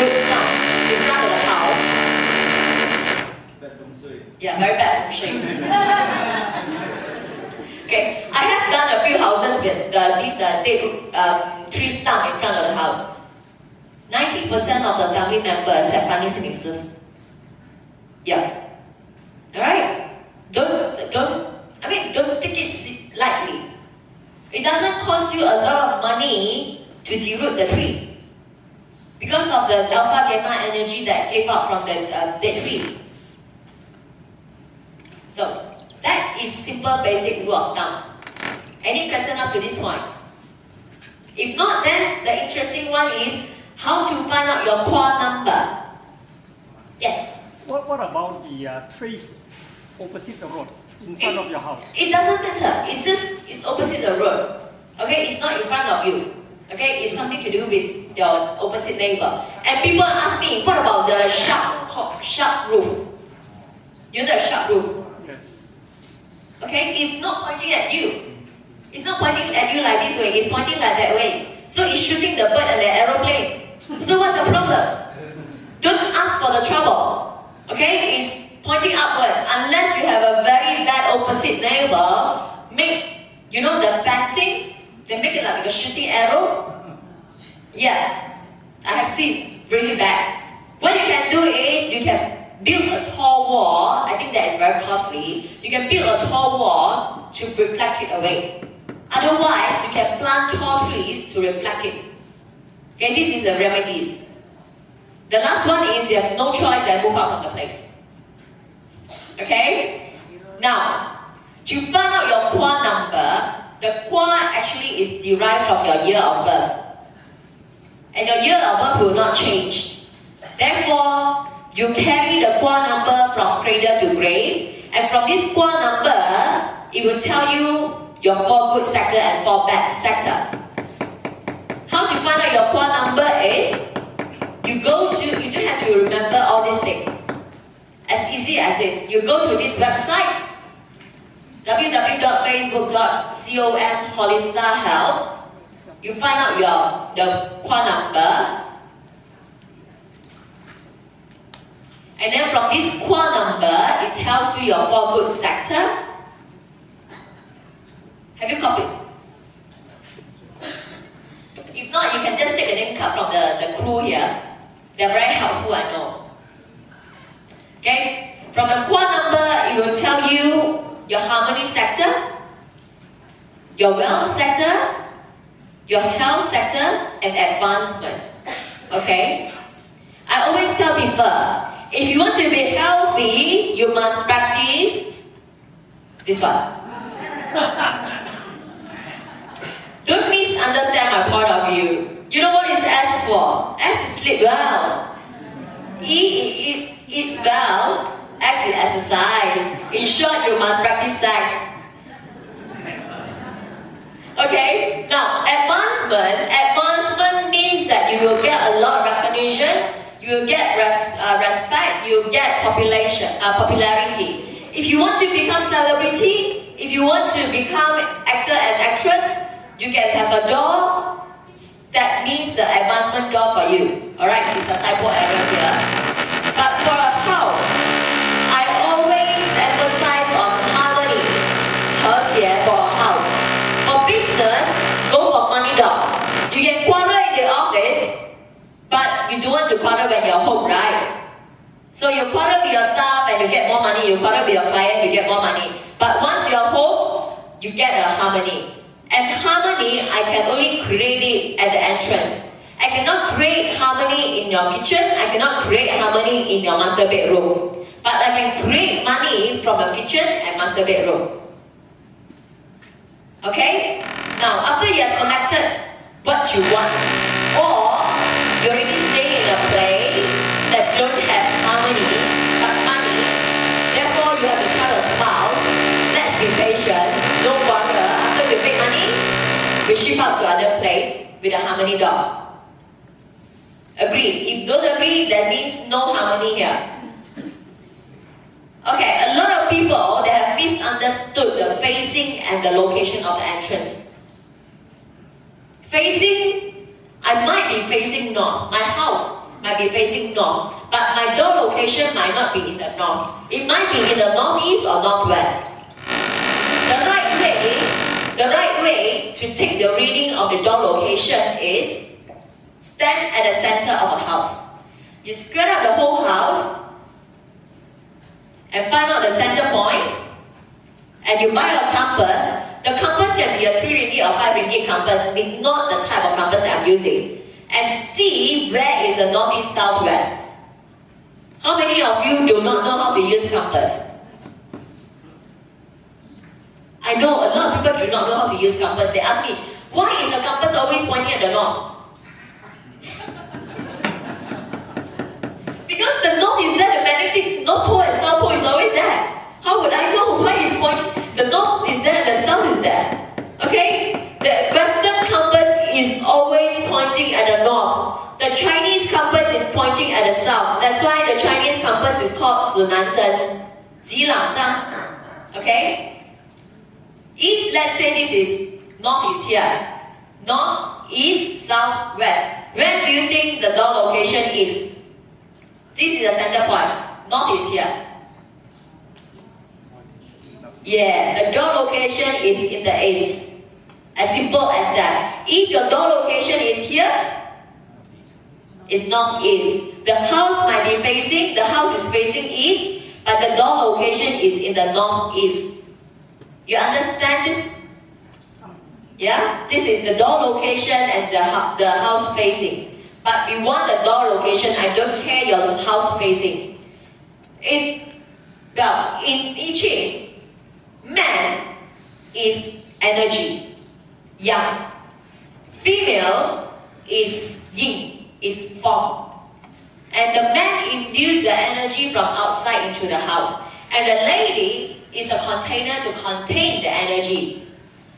good sound in front of the house. Bad feng shui. Yeah, very bad feng shui. Okay, I have done a few houses with these tree stump in front of the house. 90% of the family members have funny sicknesses. Yeah. Alright? Don't take it lightly. It doesn't cost you a lot of money to deroot the tree because of the alpha gamma energy that came out from the dead tree. So that is simple basic rule of thumb. Any question up to this point? If not, then the interesting one is how to find out your core number. Yes? What about the trees opposite the road in front of your house? It doesn't matter. It's opposite the road. Okay? It's not in front of you. Okay? It's something to do with your opposite neighbor. And people ask me, what about the sharp roof? You know the sharp roof? Yes. Okay? It's not pointing at you. It's not pointing at you like this way. It's pointing like that way. So it's shooting the bird and the aeroplane. So what's the problem? Don't ask for the trouble. Okay? It's pointing upward. Unless you have a very bad opposite neighbor, you know the fencing? They make it like a shooting arrow. Yeah. I have seen really bad. What you can do is you can build a tall wall. I think that is very costly. You can build a tall wall to reflect it away. Otherwise, you can plant tall trees to reflect it. Okay, this is the remedies. The last one is you have no choice and move out from the place. Okay? Now, to find out your qua number, the qua actually is derived from your year of birth. And your year of birth will not change. Therefore, you carry the qua number from cradle to grave. And from this qua number, it will tell you your 4 good sector and 4 bad sector. How to find out your qua number is, you don't have to remember all these things. As easy as this, you go to this website, www.facebook.com Holista Health. You find out the qua number. And then from this qua number, it tells you your 4 good sector. Have you copied? If not, you can just take a name card from the crew here. They're very helpful, I know. Okay? From the qua number, it will tell you your harmony sector, your wealth sector, your health sector, and advancement. Okay? I always tell people, if you want to be healthy, you must practice this one. Don't misunderstand my point of view. You know what is S for? S is sleep well. E eats well. X is exercise. In short, you must practice sex. Okay? Now, advancement means that you will get a lot of recognition, you will get respect, you will get popularity. If you want to become celebrity, if you want to become actor and actress, you can have a door. That means the advancement door for you. Alright, it's a typo error here. But for a house, I always emphasize on harmony. Here for a house. For business, go for money door. You can quarter in the office, but you don't want to quarter when you're home, right? So you quarter with your staff and you get more money. You quarter with your client, you get more money. But once you're home, you get a harmony. And harmony, I can only create it at the entrance. I cannot create harmony in your kitchen. I cannot create harmony in your master bedroom. But I can create money from a kitchen and master bedroom. Okay? Now, after you have selected what you want, or you already stay in a place that don't have harmony, but money, therefore you have to tell your spouse, let's be patient, no bother. After we make money, we ship out to other place with a harmony door. Agree? If don't agree, that means no harmony here. Okay, a lot of people, they have misunderstood the facing and the location of the entrance. Facing, I might be facing north. My house might be facing north, but my door location might not be in the north. It might be in the northeast or northwest. The right way to take the reading of the door location is stand at the center of a house. You spread out the whole house and find out the center point, and you buy a compass. The compass can be a 3 ringgit or 5 ringgit compass. It's not the type of compass that I'm using. And see where is the northeast, southwest. How many of you do not know how to use compass? I know a lot of people do not know how to use compass. They ask me, why is the compass always pointing at the north? Because the north is there, the magnetic north pole and south pole is always there. How would I know why it's pointing? The north is there, the south is there. Okay? The western compass is always pointing at the north. The Chinese compass is pointing at the south. That's why the Chinese compass is called 指南针, 指南针. Okay? If let's say this is north is here, north, east, south, west. Where do you think the door location is? This is the center point. North is here. Yeah, the door location is in the east. As simple as that. If your door location is here, it's northeast. The house might be facing, the house is facing east, but the door location is in the northeast. You understand this? Yeah? This is the door location and the house facing. But we want the door location, I don't care your house facing. In I Ching, man is energy, yang. Female is yin, is form. And the man induces the energy from outside into the house. And the lady is a container to contain the energy.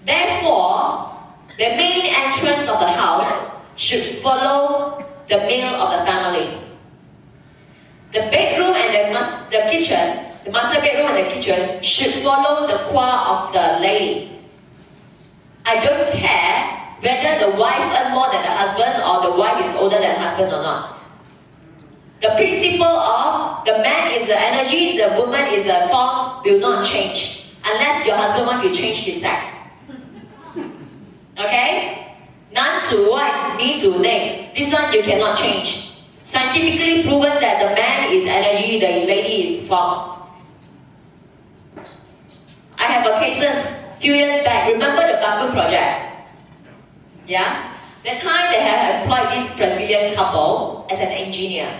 Therefore, the main entrance of the house should follow the male of the family. The bedroom and the kitchen, the master bedroom and the kitchen should follow the qua of the lady. I don't care whether the wife earns more than the husband or the wife is older than the husband or not. The principle of the man is the energy, the woman is the form will not change unless your husband wants to change his sex. Okay? 男主外，女主内. This one you cannot change. Scientifically proven that the man is energy, the lady is form. I have a cases few years back. Remember the Baku project? Yeah? The time they have employed this Brazilian couple as an engineer.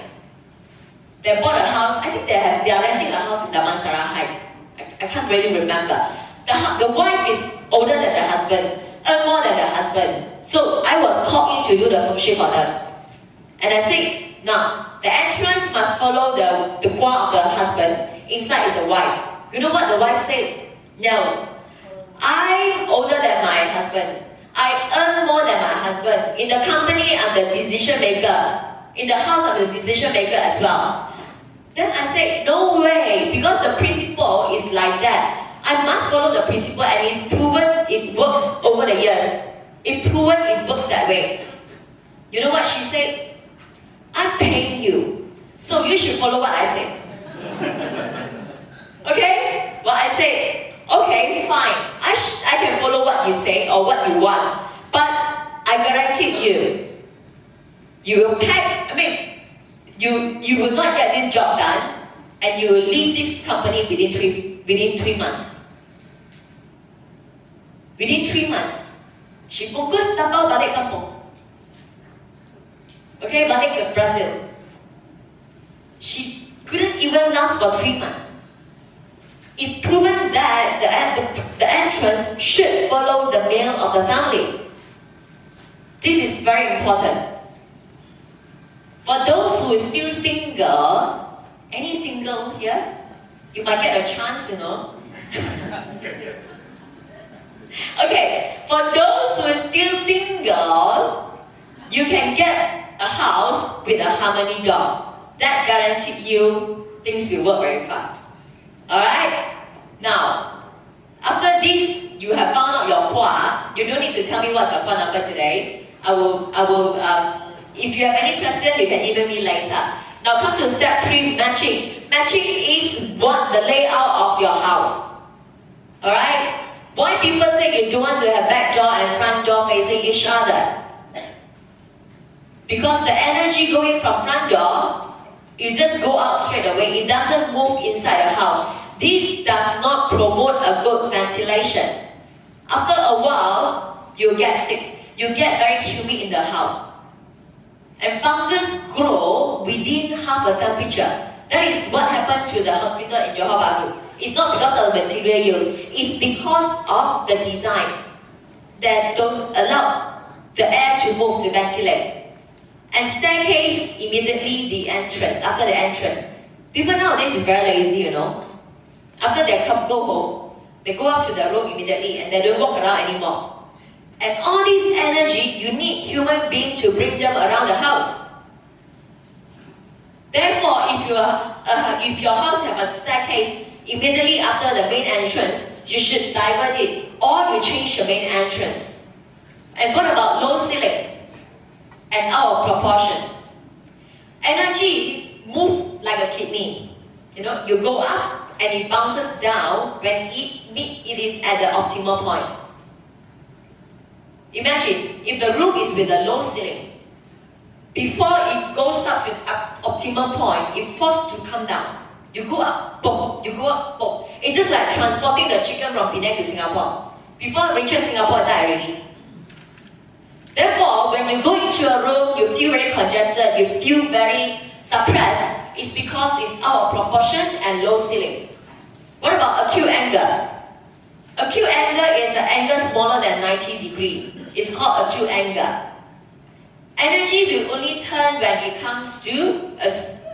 They bought a house. I think they are renting a house in Damansara Heights. I can't really remember. The wife is older than the husband, earn more than the husband. So I was called in to do the feng shui for them. And I said, now, the entrance must follow the qua of the husband. Inside is the wife. You know what the wife said? No. I'm older than my husband. I earn more than my husband. In the company, I'm the decision maker. In the house, I'm the decision maker as well. Then I said, no way, because the principle is like that. I must follow the principle, and it's proven it works over the years. It's proven it works that way. You know what she said? I'm paying you, so you should follow what I say. Okay? Well, I say, okay, fine. I can follow what you say or what you want, but I guarantee you will pack. You will not get this job done, and you will leave this company within 3 months. Within 3 months, she bungkus tapau balik kampung. Okay, balik ke Brazil. She couldn't even last for 3 months. It's proven that the entrance should follow the male of the family. This is very important. For those who are still single, any single here? You might get a chance, you know. Okay, for those who are still single, you can get a house with a harmony door. That guarantees you things will work very fast. Alright? Now, after this, you have found out your qua. You don't need to tell me what's your qua number today. I will If you have any question, you can email me later. Now come to step 3, matching. Matching is what the layout of your house. Alright? Why people say you don't want to have back door and front door facing each other? Because the energy going from front door, it just go out straight away. It doesn't move inside the house. This does not promote a good ventilation. After a while, you get sick. You get very humid in the house. And fungus grow within half a temperature. That is what happened to the hospital in Johor Bahru. It's not because of the material used. It's because of the design that don't allow the air to move, to ventilate. And staircase, immediately the entrance, after the entrance. People nowadays is very lazy, you know. After they go home, they go up to their room immediately and they don't walk around anymore. And all this energy, you need human beings to bring them around the house. Therefore, if your house have a staircase, immediately after the main entrance, you should divert it or you change the main entrance. And what about low ceiling and out of proportion? Energy move like a kidney. You know, you go up and it bounces down when it is at the optimal point. Imagine if the room is with a low ceiling. Before it goes up to optimal point, it forced to come down. You go up, boom. You go up, boom. It's just like transporting the chicken from Penang to Singapore. Before it reaches Singapore, it died already. Therefore, when you go into a room, you feel very congested, you feel very suppressed. It's because it's out of proportion and low ceiling. What about acute angle? Acute angle is an angle smaller than 90 degrees. It's called acute angle. Energy will only turn when it comes to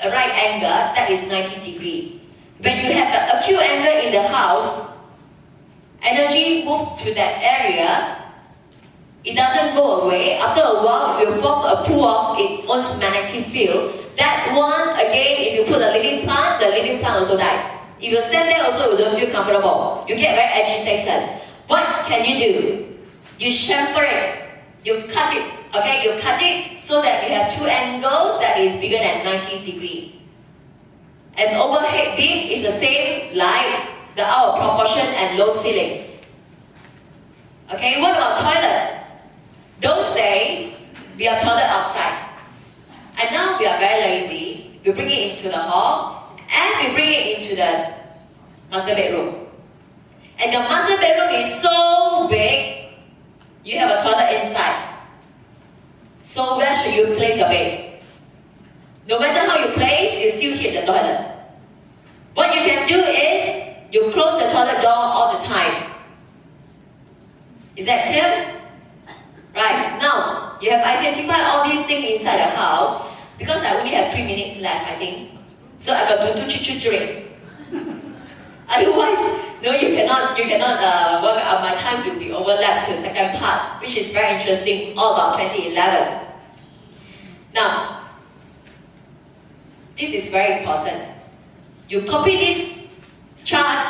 a right angle that is 90 degrees. When you have an acute angle in the house, energy moves to that area. It doesn't go away. After a while, it will form a pool of its own magnetic field. That one, again, if you put a living plant, the living plant also dies. If you stand there also, you don't feel comfortable. You get very agitated. What can you do? You chamfer it. You cut it. Okay, you cut it so that you have two angles that is bigger than 90 degrees. And overhead beam is the same like the out of proportion and low ceiling. Okay, what about toilet? Those days, we are toilet outside. And now we are very lazy. We bring it into the hall and we bring it into the master bedroom. And your master bedroom is so big, you have a toilet inside. So where should you place your bed? No matter how you place, you still hit the toilet. What you can do is, you close the toilet door all the time. Is that clear? Right, now, you have identified all these things inside the house. Because I only have 3 minutes left, I think. So I got to do drink. Otherwise, no, you cannot work out. My times will be overlapped to the second part, which is very interesting, all about 2011. Now, this is very important. You copy this chart.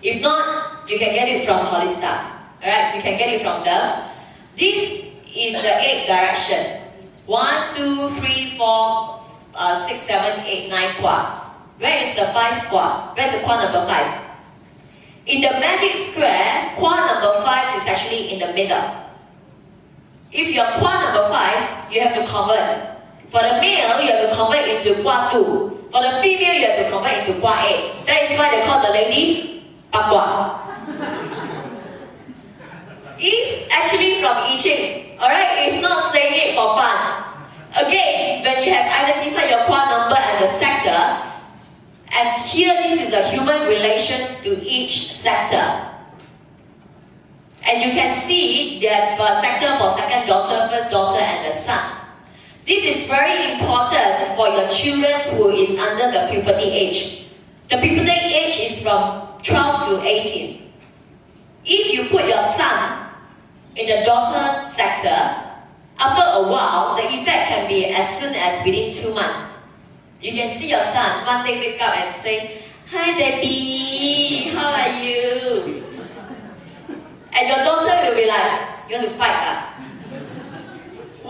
If not, you can get it from Holista. Alright, you can get it from them. This is the 8 direction. 1, 2, 3, 4, 6, 7, 8, 9 kwa. Where is the 5 kwa? Where's the kwa number 5? In the magic square, kwa number 5 is actually in the middle. If you're kwa number 5, you have to convert. For the male, you have to convert into kwa 2. For the female, you have to convert into kwa 8. That is why they call the ladies pakwa. It's actually from I Ching. Alright, it's not saying it for fun. Again, when you have identified your kwa number and the sector, and here this is the human relations to each sector. And you can see that sector for second daughter, first daughter, and the son. This is very important for your children who is under the puberty age. The puberty age is from 12 to 18. If you put your son in the daughter sector, after a while, the effect can be as soon as within 2 months. You can see your son one day wake up and say, "Hi daddy, how are you?" And your daughter will be like, "You want to fight?"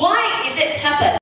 Why is it happen?